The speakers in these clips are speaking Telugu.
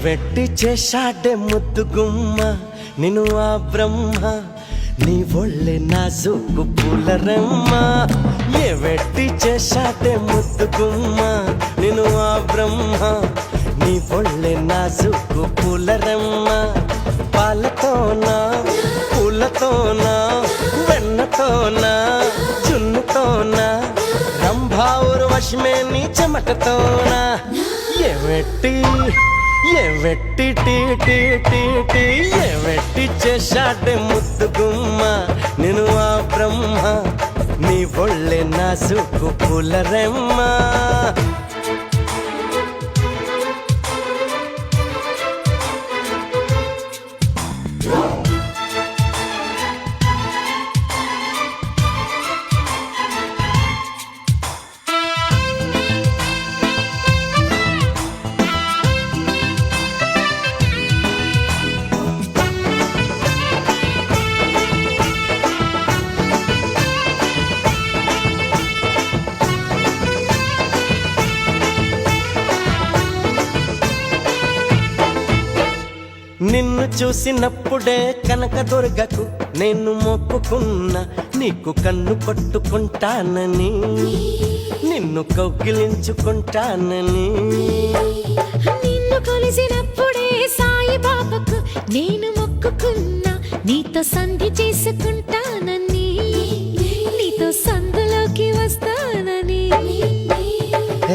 వెట్టి చేశాడే ముద్దు గుమ్మ నిన్ను ఆ బ్రహ్మ నీ ఒళ్ళే నాజుకు పూలరమ్మ ఏ వెట్టి చేశాడే ముద్దు గుమ్మ నిన్ను ఆ బ్రహ్మ నీ ఒళ్ళే నాజుకు పూలరమ్మ పాలతోనా పూలతోనా వెన్నతోనా చున్నుతోనా రంభా ఉర్వశమే నీ చెమటతోనా ఏ వెట్టి టీ టీ టీ టీ ఏ వెట్టి చేశాడే ముద్దు గుమ్మ నిన్ను ఆ బ్రహ్మ నీ ఒళ్ళే నాజుకు పూలరమ్మ నిన్ను చూసినప్పుడే కనకదుర్గకు నేను మొక్కుకున్నా నీకు కన్ను కొట్టుకుంటానని నిన్ను కౌగిలించుకుంటానని నిన్ను కలిసినప్పుడే సాయిబాబాకు నేను మొక్కుకున్నా నీతో సంధి చేసుకుంటానని నీతో సందులోకి వస్తానని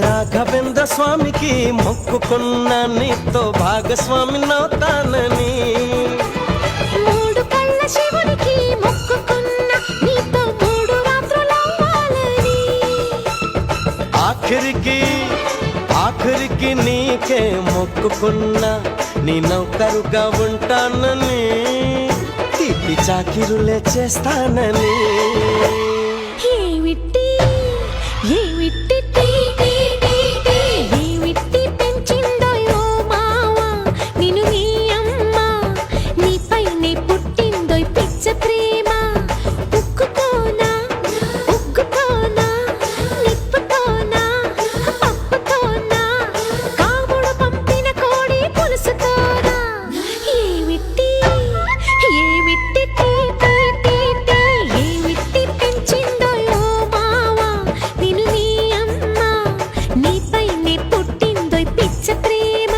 రాఘవేంద్ర స్వామికి మొక్కుకున్నా నీతో భాగస్వామి నవుతానని మూడు కళ్ళ శివునికి మొక్కుకున్నా నీతో మూడు రాత్రులవ్వాలని ఆఖరికి నీకే మొక్కుకున్నా నీ నౌకరుగా ఉంటానని తీపి చాకిరులే చేస్తానని ఏమిటి పెంచిందో ఓ మావా నిన్ను నీ అమ్మ నీపైనే పుట్టిందో పిచ్చ ప్రేమ ఉక్కుతోనా నిప్పుతోనా పప్పుతోనా కాముడు పంపిన కోడి పులుసుతోనా ఏమిటి పెంచిందో ఓ మావా నిన్ను నీ అమ్మ నీపైనే పుట్టిందో పిచ్చ ప్రేమ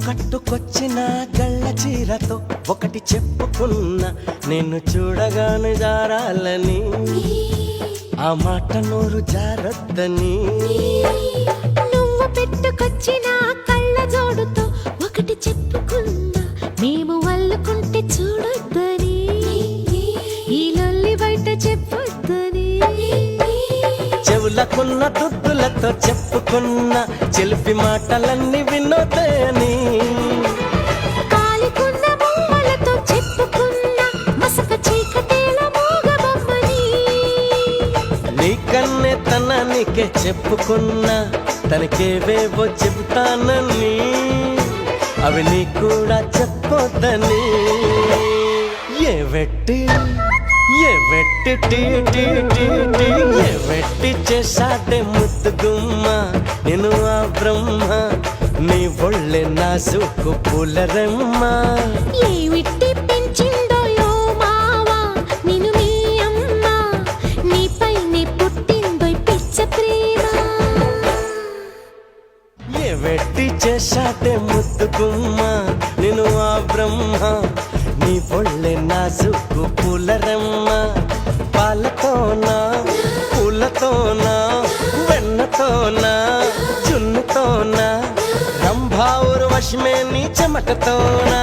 కట్టుకొచ్చిన గళ్ళ చీరతో ఒకటి చెప్పుకున్నా నిన్ను చూడగానే జారాలని ఆ మాట నోరు జారొద్దని నువ్వు పెట్టుకొచ్చిన కళ్ళ జోడుతో ఒకటి చెప్పుకున్నా మేము వల్లుకుంటే చూడొద్దని ఈ లొల్లి బయట చెప్పొద్దని చెవులకున్న దుద్దులతో చెప్పుకున్న చెలిపి మాటలన్నీ వినోదయని కాలికున్న బొమ్మలతో చెప్పుకున్న మసక చీకటేల మూగబొమ్మని నీకన్నే తనానికే చెప్పుకున్నా తనకేవేవో చెబుతానని అవి నీ కూడా చెప్పొద్దని ఏ వెట్టి టీ టీ టీ టీ ఏ వెట్టి చేశాడే ముద్దు గుమ్మ నిన్ను ఆ బ్రహ్మ నీ ఒళ్ళే నాజుకు పూలరమ్మ ఏమిటి పెంచిందో ఓ మావా నిన్ను నీ అమ్మ నీపైనే పుట్టిందో పిచ్చ ప్రేమ ఏ వెట్టి చేశాడే ముద్దు గుమ్మ నిన్ను ఆ బ్రహ్మ నీ ఒళ్ళే నాజుకు పూలరమ్మ పాల రంభాతోనా చున్నుతోనా రంభా ఊర్వశమే నీ చెమటతోనా